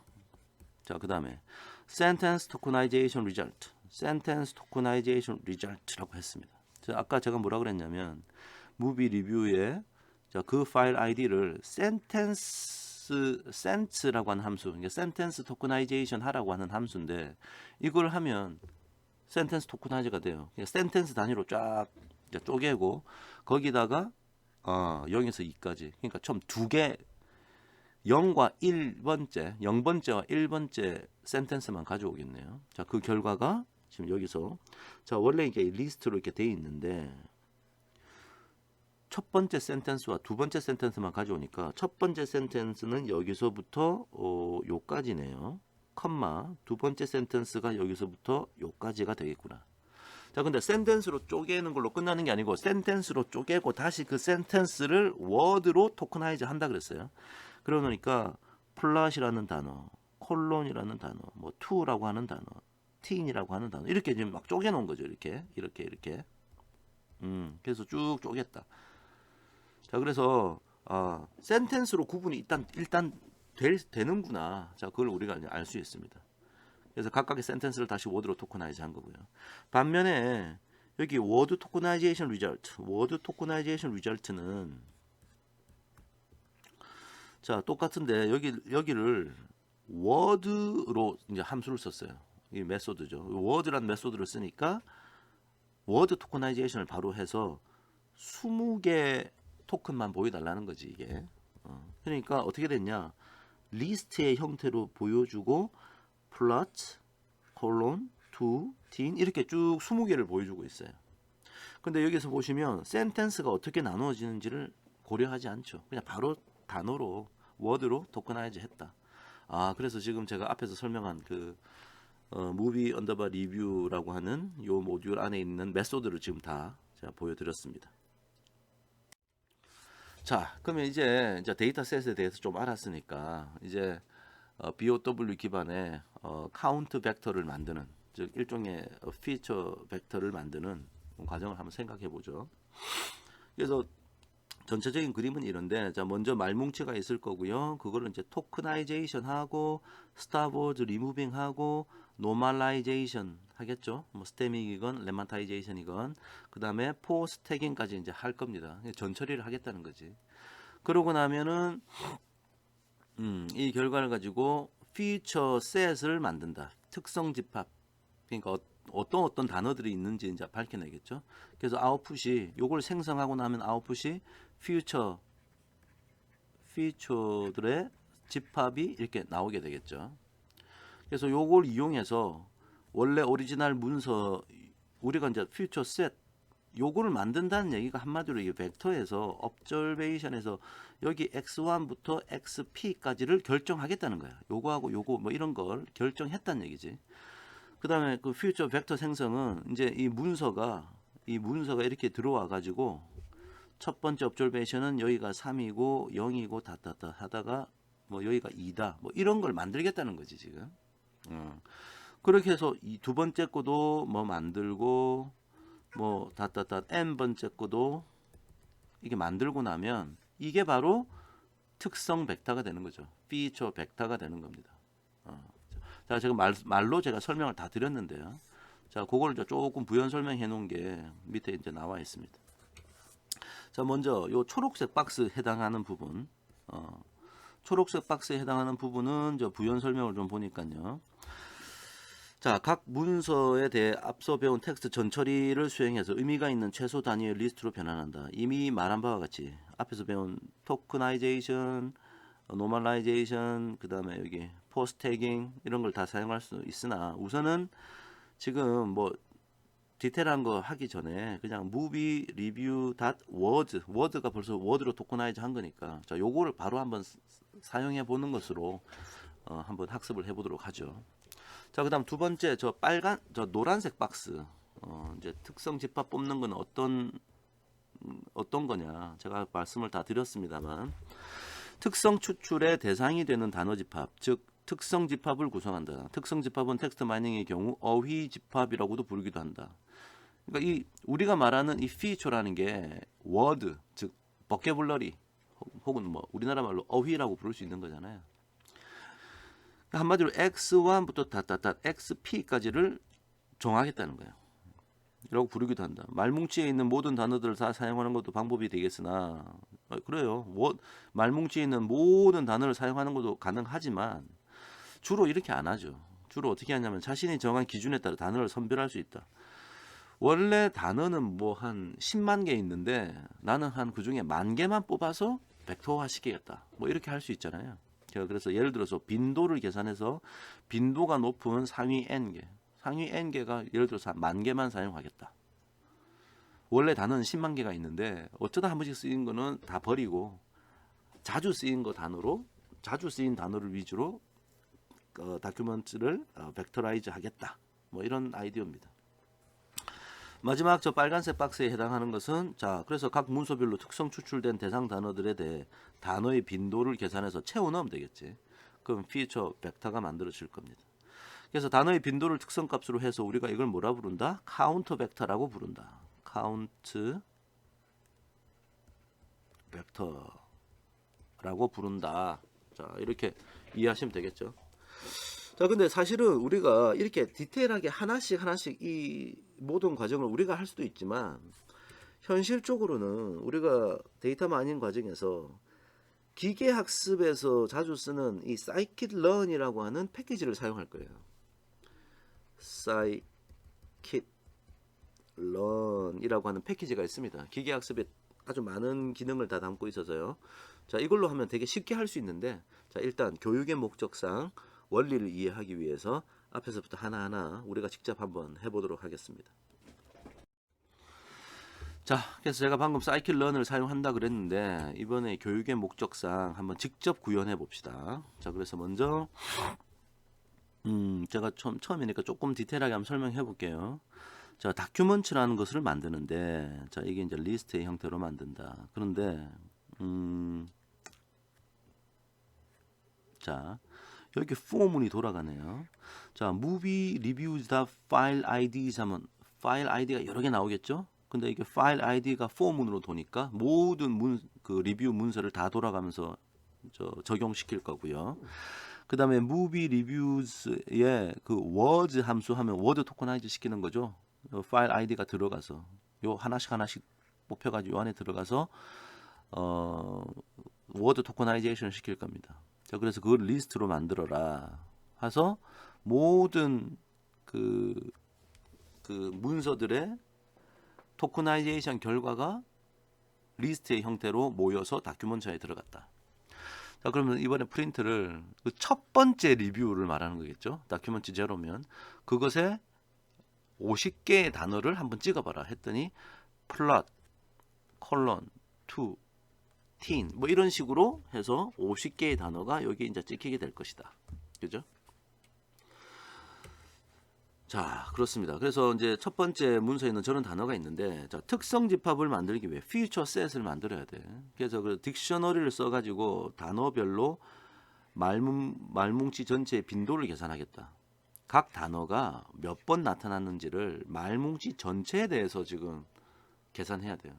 자, 그 다음에 sentence tokenization result. sentence tokenization result라고 했습니다. 자, 아까 제가 뭐라 그랬냐면 무비 리뷰에 자, 그 파일 아이디를 sentence라고 하는 함수, 그러니까 sentence tokenization 하라고 하는 함수인데 이걸 하면 sentence tokenize가 돼요. 그러니까 sentence 단위로 쫙 쪼개고 거기다가 0에서 2까지. 그러니까 총 두 개 0과 1번째, 0번째와 1번째 센텐스만 가져오겠네요. 자, 그 결과가 지금 여기서 자, 원래 이게 리스트로 이렇게 돼 있는데 첫 번째 센텐스와 두 번째 센텐스만 가져오니까 첫 번째 센텐스는 여기서부터 요까지네요. 컴마 두 번째 센텐스가 여기서부터 요까지가 되겠구나. 자, 근데 센텐스로 쪼개는 걸로 끝나는 게 아니고 센텐스로 쪼개고 다시 그 센텐스를 워드로 토크나이즈 한다 그랬어요. 그러니까 플랫이라는 단어, 콜론이라는 단어, 뭐 to라고 하는 단어, teen이라고 하는 단어 이렇게 지금 막 쪼개놓은 거죠. 이렇게. 그래서 쭉 쪼갰다. 자, 그래서 센텐스로 구분이 일단 되는구나. 자, 그걸 우리가 알 수 있습니다. 그래서 각각의 센텐스를 다시 워드로 토크나이즈 한 거고요. 반면에 여기 워드 토크나이제이션 리절트는 자, 똑같은데 여기를 워드로 이제 함수를 썼어요. 이 메소드죠. 워드란 메소드를 쓰니까 워드 토크나이제이션을 바로 해서 20개 토큰만 보여달라는 거지 이게. 그러니까 어떻게 됐냐? 리스트의 형태로 보여주고 플러트, 콜론, 투, 틴 이렇게 쭉 20개를 보여주고 있어요. 근데 여기서 보시면 센텐스가 어떻게 나누어지는지를 고려하지 않죠. 그냥 바로 단어로 워드로 토크나이즈 했다. 그래서 지금 제가 앞에서 설명한 그 무비 언더바 리뷰라고 하는 요 모듈 안에 있는 메소드를 지금 다 제가 보여드렸습니다. 자, 그러면 이제 데이터셋에 대해서 좀 알았으니까 이제 BOW 기반의 카운트 벡터를 만드는 즉 일종의 피처 벡터를 만드는 과정을 한번 생각해 보죠. 그래서 전체적인 그림은 이런데 자, 먼저 말뭉치가 있을 거고요. 그거를 이제 토크나이제이션 하고 스타보드 리무빙 하고 노멀라이제이션 하겠죠. 뭐 스태밍이건 레마타이제이션이건 그다음에 포스트 태깅까지 이제 할 겁니다. 전 처리를 하겠다는 거지. 그러고 나면은 이 결과를 가지고 피처 셋을 만든다. 특성 집합. 그러니까 어떤 단어들이 있는지 이제 밝혀내겠죠. 그래서 아웃풋이 요걸 생성하고 나면 아웃풋이 피처들의 집합이 이렇게 나오게 되겠죠. 그래서 요걸 이용해서 원래 오리지널 문서 우리가 이제 퓨처 셋 요거를 만든다는 얘기가 한마디로 이 벡터에서 observation에서 여기 x1부터 xp까지를 결정하겠다는 거야. 요거하고 요거 뭐 이런 걸 결정했다는 얘기지. 그다음에 그 퓨처 벡터 생성은 이제 이 문서가 이렇게 들어와 가지고 첫 번째 observation은 여기가 3이고 0이고 다다다 하다가 뭐 여기가 2다. 뭐 이런 걸 만들겠다는 거지, 지금. 그렇게 해서 이 두 번째 거도 뭐 만들고 뭐 다다다 n 번째 거도 이게 만들고 나면 이게 바로 특성 벡터가 되는 거죠. 피처 벡터가 되는 겁니다. 자, 제가 말로 제가 설명을 다 드렸는데요. 자, 그걸 조금 부연 설명해 놓은 게 밑에 이제 나와 있습니다. 자, 먼저 요 초록색 박스 해당하는 부분, 초록색 박스에 해당하는 부분은 저 부연 설명을 좀 보니까요. 자, 각 문서에 대해 앞서 배운 텍스트 전처리를 수행해서 의미가 있는 최소 단위의 리스트로 변환한다. 이미 말한 바와 같이 앞에서 배운 토크나이제이션, 노멀라이제이션, 그 다음에 여기 포스트 태깅 이런 걸 다 사용할 수 있으나 우선은 지금 뭐 디테일한 거 하기 전에 그냥 movie review word가 벌써 워드로 토크나이즈 한 거니까 자, 요거를 바로 한번 사용해 보는 것으로 한번 학습을 해 보도록 하죠. 자, 그다음 두 번째 저 노란색 박스 이제 특성 집합 뽑는 건 어떤 거냐 제가 말씀을 다 드렸습니다만 특성 추출의 대상이 되는 단어 집합 즉 특성 집합을 구성한다. 특성 집합은 텍스트 마이닝의 경우 어휘 집합이라고도 부르기도 한다. 그러니까 이 우리가 말하는 이 피처라는 게 워드 즉 버케블러리 혹은 뭐 우리나라 말로 어휘라고 부를 수 있는 거잖아요. 한마디로 x1부터 xp까지를 정하겠다는 거예요. 이라고 부르기도 한다. 말뭉치에 있는 모든 단어들을 다 사용하는 것도 방법이 되겠으나 그래요. 말뭉치에 있는 모든 단어를 사용하는 것도 가능하지만 주로 이렇게 안 하죠. 주로 어떻게 하냐면 자신이 정한 기준에 따라 단어를 선별할 수 있다. 원래 단어는 뭐 한 10만 개 있는데 나는 한 그 중에 10,000개만 뽑아서 벡터화 시키겠다. 뭐 이렇게 할 수 있잖아요. 그래서 예를 들어서 빈도를 계산해서 빈도가 높은 상위 n개, 상위 n개가 예를 들어서 한 10,000개만 사용하겠다. 원래 단어는 10만 개가 있는데 어쩌다 한 번씩 쓰인 거는 다 버리고 자주 쓰인 단어를 위주로 다큐멘트를 벡터라이즈 하겠다. 뭐 이런 아이디어입니다. 마지막 저 빨간색 박스에 해당하는 것은 자 그래서 각 문서별로 특성 추출된 대상 단어들에 대해 단어의 빈도를 계산해서 채워 넣으면 되겠지. 그럼 피처 벡터가 만들어질 겁니다. 그래서 단어의 빈도를 특성값으로 해서 우리가 이걸 뭐라 부른다? 카운터 벡터라고 부른다. 카운트 벡터라고 부른다. 자 이렇게 이해하시면 되겠죠. 자, 근데 사실은 우리가 이렇게 디테일하게 하나씩 이 모든 과정을 우리가 할 수도 있지만 현실적으로는 우리가 데이터 마이닝 과정에서 기계 학습에서 자주 쓰는 이 scikit-learn이라고 하는 패키지를 사용할 거예요. scikit-learn이라고 하는 패키지가 있습니다. 기계 학습에 아주 많은 기능을 다 담고 있어서요. 자, 이걸로 하면 되게 쉽게 할 수 있는데 자, 일단 교육의 목적상 원리를 이해하기 위해서 앞에서부터 하나하나 우리가 직접 한번 해보도록 하겠습니다. 자, 그래서 제가 방금 scikit-learn을 사용한다 그랬는데 이번에 교육의 목적상 한번 직접 구현해 봅시다. 자, 그래서 먼저 제가 처음이니까 조금 디테일하게 한번 설명해 볼게요. 자, 다큐먼트라는 것을 만드는데 자, 이게 이제 리스트의 형태로 만든다. 그런데 자, 여기 포문이 돌아가네요. 자, movie reviews file IDs 하면 파일 아이디가 여러 개 나오겠죠? 근데 이게 파일 아이디가 포문으로 도니까 모든 그 리뷰 문서를 다 돌아가면서 적용시킬 거고요. 그 다음에 movie reviews의 그 words 함수 하면 word 토커나이즈 시키는 거죠. 파일 아이디가 들어가서 요 하나씩 뽑혀가지고 요 안에 들어가서 word 토커나이제이션 시킬 겁니다. 자, 그래서 그걸 리스트로 만들어라 해서 모든 그 문서들의 토커나이제이션 결과가 리스트의 형태로 모여서 다큐먼트에 들어갔다. 자, 그러면 이번에 프린트를 그 첫 번째 리뷰를 말하는 거겠죠. 다큐먼트 제로면 그것에 50개의 단어를 한번 찍어봐라 했더니 플롯, 컬런, 투, 틴 뭐 이런 식으로 해서 50개의 단어가 여기 이제 찍히게 될 것이다. 그죠? 자, 그렇습니다. 그래서 이제 첫 번째 문서에 있는 저런 단어가 있는데, 자, 특성 집합을 만들기 위해 feature set을 만들어야 돼. 그래서 그 딕셔너리를 써가지고 단어별로 말뭉치 전체의 빈도를 계산하겠다. 각 단어가 몇 번 나타났는지를 말뭉치 전체에 대해서 지금 계산해야 돼요.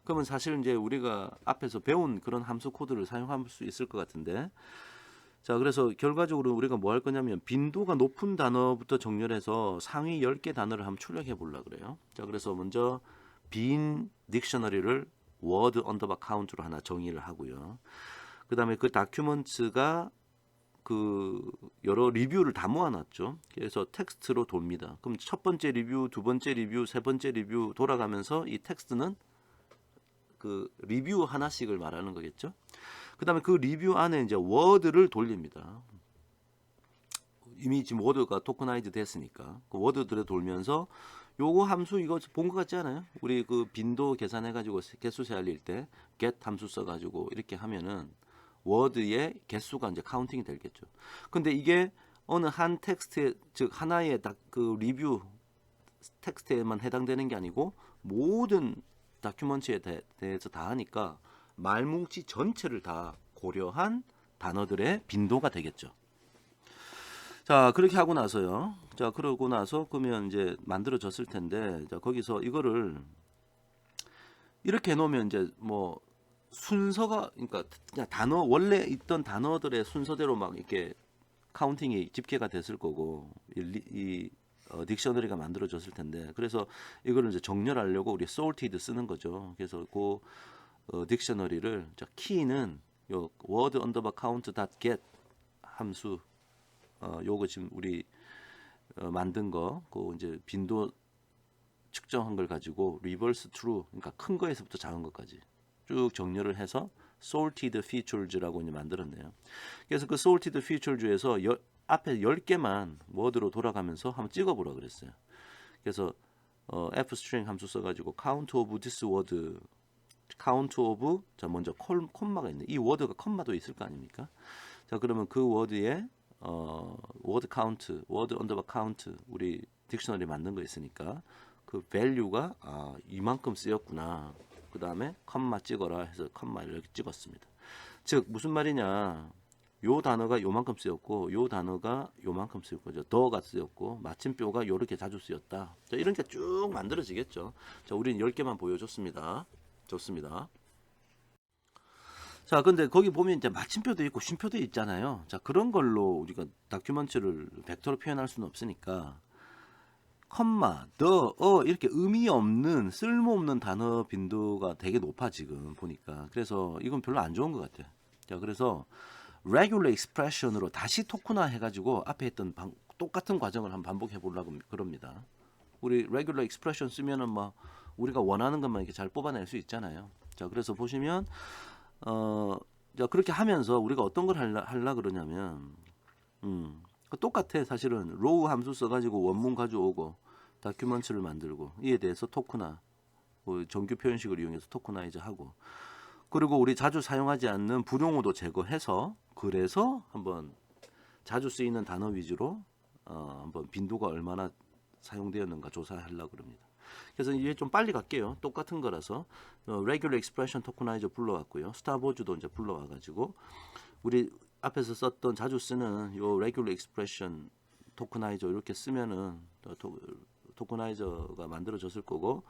그러면 사실 이제 우리가 앞에서 배운 그런 함수 코드를 사용할 수 있을 것 같은데, 자, 그래서 결과적으로 우리가 뭐 할 거냐면 빈도가 높은 단어부터 정렬해서 상위 10개 단어를 한번 출력해 보려고 그래요. 자, 그래서 먼저 빈 딕셔너리를 word underbar count로 하나 정의를 하고요. 그다음에 그 다큐먼트가 그 여러 리뷰를 다 모아놨죠. 그래서 텍스트로 돕니다. 그럼 첫 번째 리뷰, 두 번째 리뷰, 세 번째 리뷰 돌아가면서 이 텍스트는 그 리뷰 하나씩을 말하는 거겠죠. 그다음에 그 리뷰 안에 이제 워드를 돌립니다. 이미 지금 워드가 토커나이즈 됐으니까 그 워드들에 돌면서 요거 함수 이거 본 것 같지 않아요? 우리 그 빈도 계산해가지고 개수 세알릴 때 get 함수 써가지고 이렇게 하면은 워드의 개수가 이제 카운팅이 되겠죠. 근데 이게 어느 한 텍스트에 즉 하나의 그 리뷰 텍스트에만 해당되는 게 아니고 모든 다큐먼트에 대해서 다 하니까 말뭉치 전체를 다 고려한 단어들의 빈도가 되겠죠. 자, 그렇게 하고 나서요. 자, 그러고 나서 그러면 이제 만들어졌을 텐데, 자, 거기서 이거를 이렇게 해놓으면 이제 뭐 순서가, 그러니까 그냥 단어 원래 있던 단어들의 순서대로 막 이렇게 카운팅이 집계가 됐을 거고, 딕셔너리가 만들어졌을 텐데, 그래서 이거를 이제 정렬하려고 우리 sorted 쓰는 거죠. 그래서 그 딕셔너리를 자, 키는 요 word underbar count get 함수 요거 지금 우리 만든 거, 그 이제 빈도 측정한 걸 가지고 reverse through, 그러니까 큰 거에서부터 작은 것까지 쭉 정렬을 해서 sorted features라고 이제 만들었네요. 그래서 그 sorted features에서 앞에 10개만 워드로 돌아가면서 한번 찍어보라 그랬어요. 그래서 f-string 함수 써가지고 count of this word, count of 자 먼저 콤마가 있네. 이 워드가 콤마도 있을 거 아닙니까? 자 그러면 그 워드에 word count, word underbar count 우리 딕셔너리 만든 거 있으니까 그 value가 이만큼 쓰였구나. 그 다음에 컴마 찍어라 해서 컴마 이렇게 찍었습니다. 즉 무슨 말이냐? 요 단어가 요만큼 쓰였고 요 단어가 요만큼 쓰였고 더가 쓰였고 마침표가 요렇게 자주 쓰였다. 자, 이런 게 쭉 만들어지겠죠. 자, 우리는 10개만 보여줬습니다. 좋습니다. 자, 근데 거기 보면 이제 마침표도 있고 쉼표도 있잖아요. 자, 그런 걸로 우리가 다큐먼트를 벡터로 표현할 수는 없으니까 컴마, 이렇게 의미 없는 쓸모없는 단어 빈도가 되게 높아 지금 보니까. 그래서 이건 별로 안 좋은 것 같아요. 자, 그래서 regular expression으로 다시 토크나 해가지고 앞에 했던 똑같은 과정을 한번 반복해 보려고 그럽니다. 우리 regular expression 쓰면은 뭐 우리가 원하는 것만 이렇게 잘 뽑아낼 수 있잖아요. 자, 그래서 보시면 자, 그렇게 하면서 우리가 어떤 걸 하려 그러냐면 똑같아. 사실은 row 함수 써가지고 원문 가져오고 다큐먼트를 만들고 이에 대해서 토크나 정규 표현식을 이용해서 토크나이즈 하고 그리고 우리 자주 사용하지 않는 불용어도 제거해서 그래서 한번 자주 쓰이는 단어 위주로 한번 빈도가 얼마나 사용되었는가 조사하려고 그럽니다. 그래서 이제 좀 빨리 갈게요. 똑같은 거라서 regular expression tokenizer 불러왔고요. 스타보즈도 이제 불러와가지고 우리 앞에서 썼던 자주 쓰는 요 regular expression tokenizer 이렇게 쓰면은 토크나이저가 만들어졌을 거고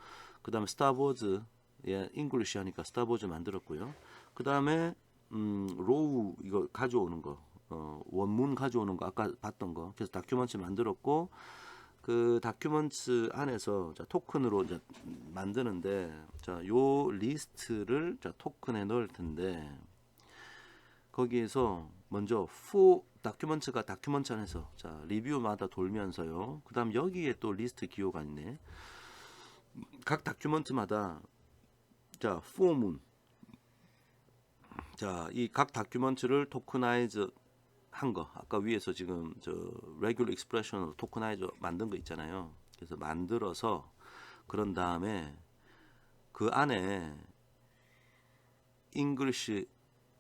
그 다음에 스타보즈 잉글리시 하니까 스타보즈 만들었고요. 그 다음에 로우 이거 가져오는 거 원문 가져오는 거 아까 봤던 거 그래서 다큐먼트 만들었고 그 다큐먼트 안에서 자, 토큰으로 이제 만드는데 자, 요 리스트를 자, 토큰에 넣을 텐데 거기에서 먼저 다큐먼트가 다큐먼트 안에서 자, 리뷰마다 돌면서요. 그다음 여기에 또 리스트 기호가 있네. 각 다큐먼트마다 자, 포문 자, 이 각 다큐먼트를 토크나이즈 한 거. 아까 위에서 지금 저 레귤러 익스프레션으로 토크나이즈 만든 거 있잖아요. 그래서 만들어서 그런 다음에 그 안에 잉글리시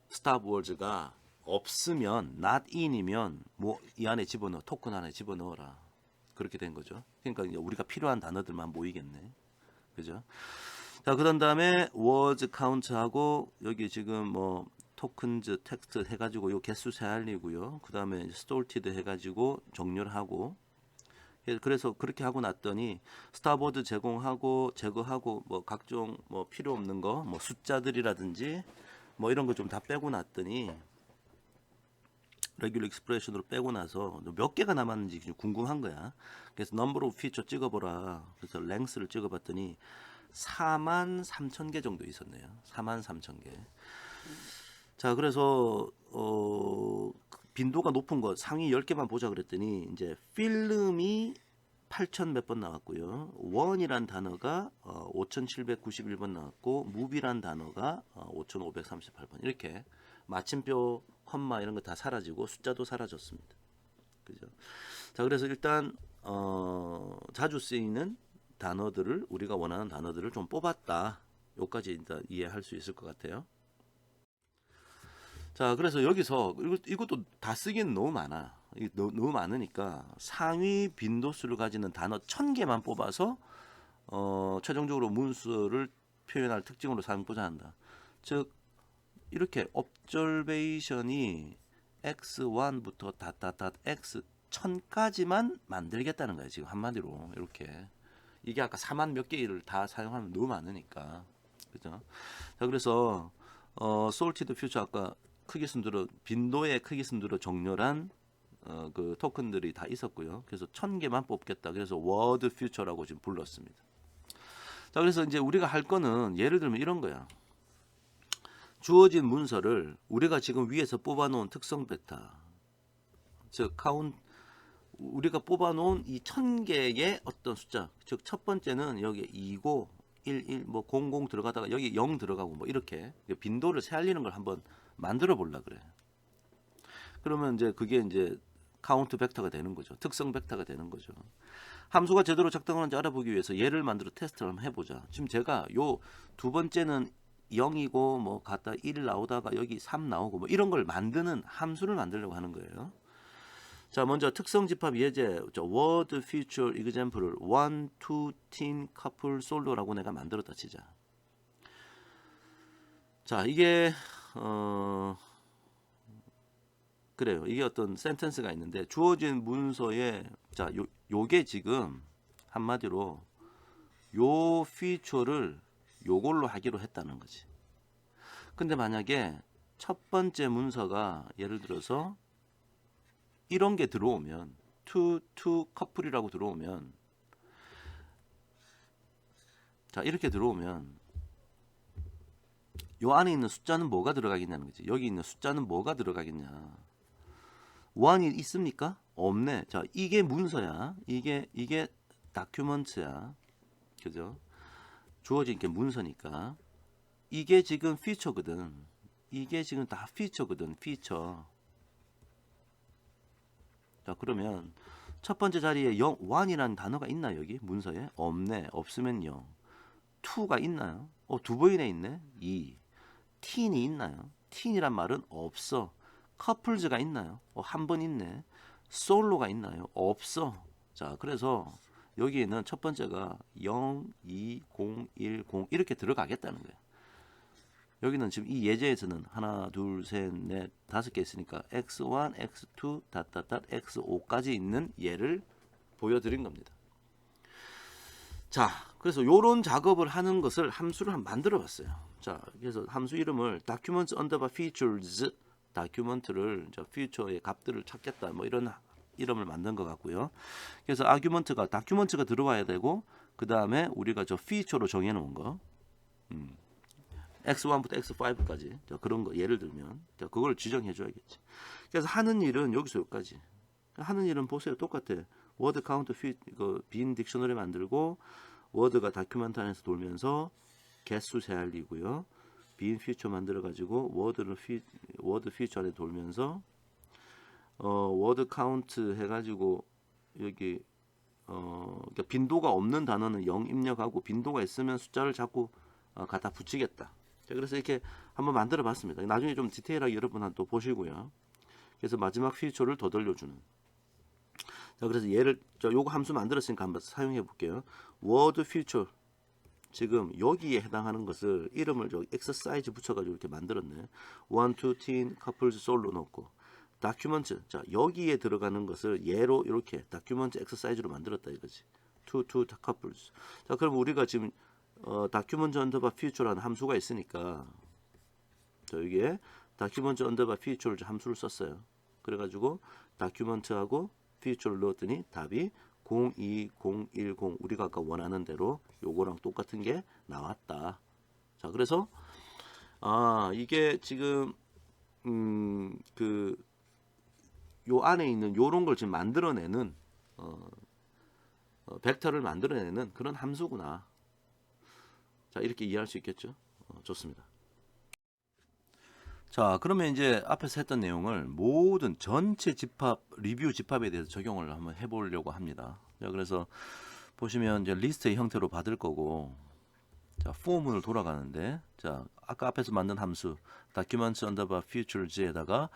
스탑 월즈가 없으면 not in이면 뭐 이 안에 집어넣어 토큰 안에 집어넣어라. 그렇게 된 거죠. 그러니까 이제 우리가 필요한 단어들만 모이겠네. 그죠? 자, 그런 다음에 word count하고 여기 지금 뭐 tokens, 텍스트 해가지고 요 개수 세알리고요. 그 다음에 sorted 해가지고 정렬 하고. 그래서 그렇게 하고 났더니 스타보드 제공하고 제거하고 뭐 각종 뭐 필요 없는 거 뭐 숫자들이라든지 뭐 이런 거 좀 다 빼고 났더니 레귤러 익스프레션으로 빼고 나서 몇 개가 남았는지 궁금한 거야. 그래서 넘버 오브 피처 찍어보라. 그래서 랭스를 찍어봤더니 43,000개 정도 있었네요. 43,000개. 자, 그래서 빈도가 높은 거 상위 10개만 보자 그랬더니 이제 필름이 8,000 몇 번 나왔고요. 원이란 단어가 5,791번 나왔고 무비란 단어가 5,538번. 이렇게 마침표, 컴마 이런 거 다 사라지고 숫자도 사라졌습니다. 그죠? 자, 그래서 일단 자주 쓰이는 단어들을 우리가 원하는 단어들을 좀 뽑았다. 요까지 일단 이해할 수 있을 것 같아요. 자, 그래서 여기서 이것도 다 쓰기는 너무 많아. 너무 많으니까 상위 빈도수를 가지는 단어 1000개만 뽑아서 최종적으로 문서를 표현할 특징으로 사용하고자 한다. 즉 이렇게 observation이 x1부터 x 1000까지만 만들겠다는 거예요. 지금 한마디로 이렇게. 이게 아까 4만 몇 개를 다 사용하면 너무 많으니까. 그죠? 자, 그래서 sorted future 아까 크기 순으로 빈도의 크기 순으로 정렬한 그 토큰들이 다 있었고요. 그래서 1000개만 뽑겠다. 그래서 word future라고 지금 불렀습니다. 자, 그래서 이제 우리가 할 거는 예를 들면 이런 거야. 주어진 문서를 우리가 지금 위에서 뽑아놓은 특성 벡터, 즉 카운트, 우리가 뽑아놓은 이 1000개의 어떤 숫자, 즉 첫 번째는 여기 2고 11, 뭐 00 들어가다가 여기 0 들어가고 뭐 이렇게 빈도를 세알리는 걸 한번 만들어 보려 그래. 그러면 이제 그게 이제 카운트 벡터가 되는 거죠. 특성 벡터가 되는 거죠. 함수가 제대로 작동하는지 알아보기 위해서 얘를 만들어 테스트를 한번 해보자. 지금 제가 요 두 번째는 0이고 뭐 갖다 1 나오다가 여기 3 나오고 뭐 이런 걸 만드는 함수를 만들려고 하는 거예요. 자, 먼저 특성 집합 예제 word feature example을 1, 2, teen, couple, solo라고 내가 만들었다 치자. 자, 이게 그래요. 이게 어떤 센텐스가 있는데 주어진 문서에 자, 요게 지금 한마디로 요 피처를 요걸로 하기로 했다는 거지. 근데 만약에 첫 번째 문서가 예를 들어서 이런 게 들어오면 to couple이라고 들어오면 자, 이렇게 들어오면 요 안에 있는 숫자는 뭐가 들어가겠냐는 거지. 여기 있는 숫자는 뭐가 들어가겠냐. 1이 있습니까? 없네. 자, 이게 문서야. 이게 다큐먼트야. 그죠? 주어진 게 문서니까. 이게 지금 피처거든. 이게 지금 다 피처거든. 피처. 자, 그러면 첫 번째 자리에 1이라는 단어가 있나 여기 문서에? 없네. 없으면 0. 2가 있나요? 두 번이나 있네. 2. teen이 있나요? teen이란 말은 없어. 커플즈가 있나요? 한 번 있네. 솔로가 있나요? 없어. 자, 그래서 여기에는 첫 번째가 0, 2, 0, 1, 0 이렇게 들어가겠다는 거예요. 여기는 지금 이 예제에서는 하나, 둘, 셋, 넷, 5개 있으니까 x1, x2, x5까지 있는 예를 보여드린 겁니다. 자, 그래서 이런 작업을 하는 것을 함수를 한번 만들어 봤어요. 자, 그래서 함수 이름을 documents underbar features 다큐먼트를 퓨처의 값들을 찾겠다 뭐 이런 이름을 만든 것 같고요. 그래서 아규먼트가 다큐먼트가 들어와야 되고 그 다음에 우리가 저 피처로 정해놓은 거 x1부터 x5까지 그런 거 예를 들면 그걸 지정해줘야겠지. 그래서 하는 일은 여기서 여기까지. 하는 일은 보세요. 똑같아. 워드 카운트 빈 딕셔너리 만들고 워드가 다큐먼트 안에서 돌면서 개수 세알리고요. 빈 퓨처 만들어 가지고 워드 퓨처 안에 돌면서 워드 카운트 해 가지고 여기 그러니까 빈도가 없는 단어는 0 입력하고 빈도가 있으면 숫자를 자꾸 갖다 붙이겠다. 자, 그래서 이렇게 한번 만들어 봤습니다. 나중에 좀 디테일하게 여러분 또 보시고요. 그래서 마지막 퓨처를 더 돌려주는. 자, 그래서 얘를 요거 함수 만들었으니까 한번 사용해 볼게요. word future 지금 여기에 해당하는 것을 이름을 exercise 붙여가지고 이렇게 만들었네. one, two, teen, couples, solo 넣고 document 자 여기에 들어가는 것을 얘로 이렇게 document exercise로 만들었다 이거지. two couples. 자 그럼 우리가 지금 document underbar future라는 함수가 있으니까 자 여기에 document underbar future 함수를 썼어요. 그래가지고 document하고 future를 넣었더니 답이 02010 우리가 아까 원하는 대로 요거랑 똑같은 게 나왔다. 자 그래서 이게 지금 그 요 안에 있는 요런 걸 지금 만들어내는 벡터를 만들어내는 그런 함수구나. 자 이렇게 이해할 수 있겠죠. 좋습니다. 자 그러면 이제 앞에서 했던 내용을 모든 전체 집합 리뷰 집합에 대해서 적용을 한번 해보려고 합니다. 자 그래서 보시면 이제 리스트의 형태로 받을 거고 자 포문을 돌아가는데 자 아까 앞에서 만든 함수 documents underbar features에다가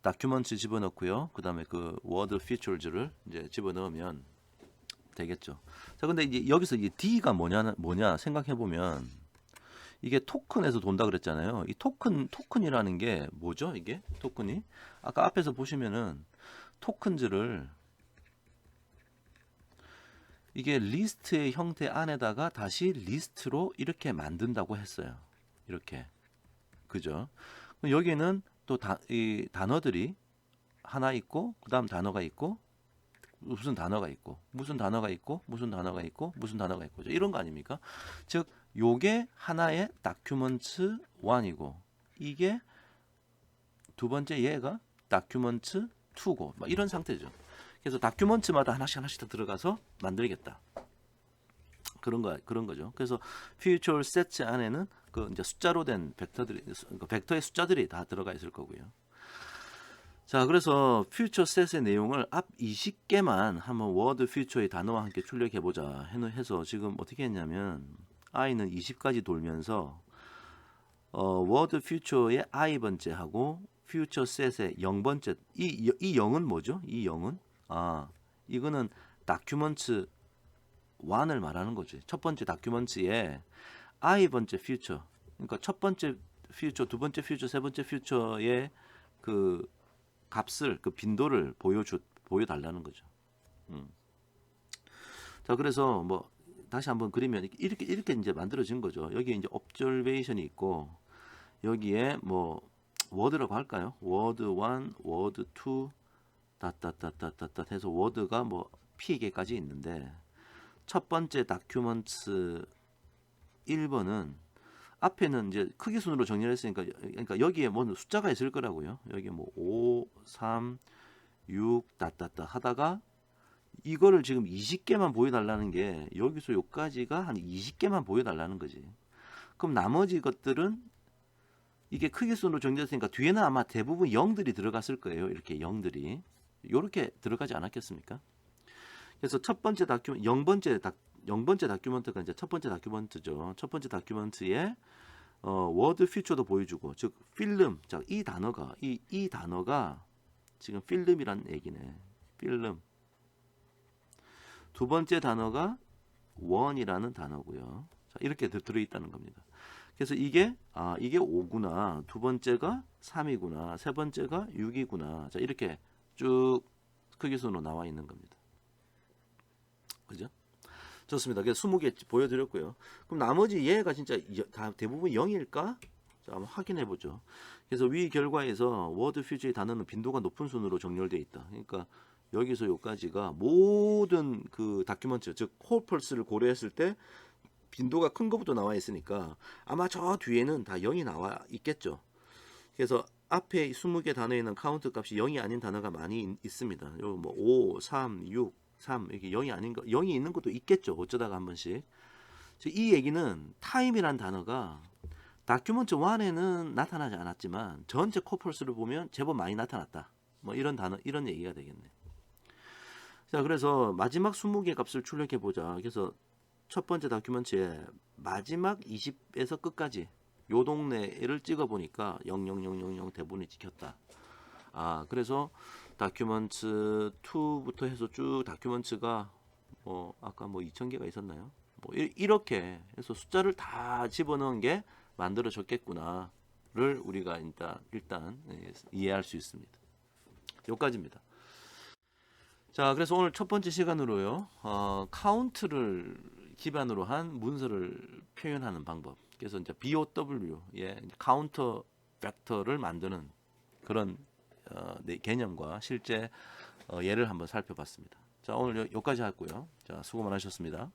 documents 집어넣고요. 그 다음에 그 word features를 이제 집어넣으면 되겠죠. 자 근데 이제 여기서 이제 D가 뭐냐 생각해 보면 이게 토큰에서 돈다 그랬잖아요. 이 토큰이라는 게 뭐죠? 이게 토큰이 아까 앞에서 보시면은 토큰즈를 이게 리스트의 형태 안에다가 다시 리스트로 이렇게 만든다고 했어요. 이렇게 그죠? 여기는 또 이 단어들이 하나 있고 그 다음 단어가 있고 무슨 단어가 있고 무슨 단어가 있고 무슨 단어가 있고 무슨 단어가 있고 이런 거 아닙니까? 즉 요게 하나의 다큐먼트 1이고 이게 두 번째 얘가 다큐먼트 2고 막 이런 상태죠. 그래서 다큐먼트마다 하나씩 다 들어가서 만들겠다. 그런 거죠. 그래서 future sets 안에는 그 이제 숫자로 된 벡터의 숫자들이 다 들어가 있을 거고요. 자, 그래서 future set의 내용을 앞 20개만 한번 word future의 단어와 함께 출력해 보자 해서 지금 어떻게 했냐면 i는 20까지 돌면서 word future의 i 번째하고 future set의 0번째 이 0은 뭐죠? 이 0은 이거는 documents 1을 말하는 거지. 첫 번째 다큐먼트에 i 번째 future 그러니까 첫 번째 future, 두 번째 future, 세 번째 future의 그 값을 그 빈도를 보여달라는 거죠. 자 그래서 뭐 다시 한번 그리면 이렇게 이제 만들어진 거죠. 여기 이제 observation이 있고 여기에 뭐 word라고 할까요? word 1, word 2 닷 해서 word가 뭐 p개까지 있는데 첫 번째 다큐먼트 1번은 앞에는 이제 크기 순으로 정리를 했으니까 그러니까 여기에 뭐 숫자가 있을 거라고요. 여기 뭐 5, 3, 6 하다가 이거를 지금 20개만 보여달라는 게 여기서 여기까지가 한 20개만 보여달라는 거지. 그럼 나머지 것들은 이게 크기 순으로 정리됐으니까 뒤에는 아마 대부분 0들이 들어갔을 거예요. 이렇게 0들이 이렇게 들어가지 않았겠습니까? 그래서 첫 번째 0번째 다큐먼트가 이제 첫 번째 다큐먼트죠. 첫 번째 다큐먼트에 워드 퓨처도 보여주고 즉 필름 자 이 단어가 지금 필름이란 얘기네. 필름 두 번째 단어가 원이라는 단어고요. 자, 이렇게 들어있다는 겁니다. 그래서 이게 5구나 두 번째가 3이구나 세 번째가 6이구나 자 이렇게 쭉 크기순으로 나와 있는 겁니다. 그죠? 좋습니다. 그래서 20개 보여드렸고요. 그럼 나머지 얘가 진짜 다 대부분 0일까? 자, 한번 확인해 보죠. 그래서 위 결과에서 워드 퓨즈의 단어는 빈도가 높은 순으로 정렬되어 있다. 그러니까 여기서 여기까지가 모든 그 다큐먼트 즉 콜펄스를 고려했을 때 빈도가 큰 것부터 나와 있으니까 아마 저 뒤에는 다 0이 나와 있겠죠. 그래서 앞에 20개 단어에는 카운트 값이 0이 아닌 단어가 많이 있습니다. 여기 뭐 5, 3, 6, 3 이렇게 0이 아닌 거 0이 있는 것도 있겠죠. 어쩌다가 한 번씩. 이 얘기는 타임이란 단어가 다큐먼트 1에는 나타나지 않았지만 전체 코펄스를 보면 제법 많이 나타났다. 뭐 이런 단어 이런 얘기가 되겠네. 자, 그래서 마지막 20개 값을 출력해 보자. 그래서 첫 번째 다큐먼트에 마지막 20에서 끝까지 요 동네를 찍어 보니까 00000 대본이 찍혔다. 그래서 다큐먼트 2부터 해서 쭉 다큐먼트가 아까 2,000개가 있었나요? 이렇게 해서 숫자를 다 집어넣은 게 만들어졌겠구나를 우리가 일단 이해할 수 있습니다. 여기까지입니다. 자, 그래서 오늘 첫 번째 시간으로요, 카운트를 기반으로 한 문서를 표현하는 방법. 그래서 이제 BOW의 카운터 벡터를 만드는 그런 개념과 실제 예를 한번 살펴봤습니다. 자, 오늘 여기까지 하고요. 자, 수고 많으셨습니다.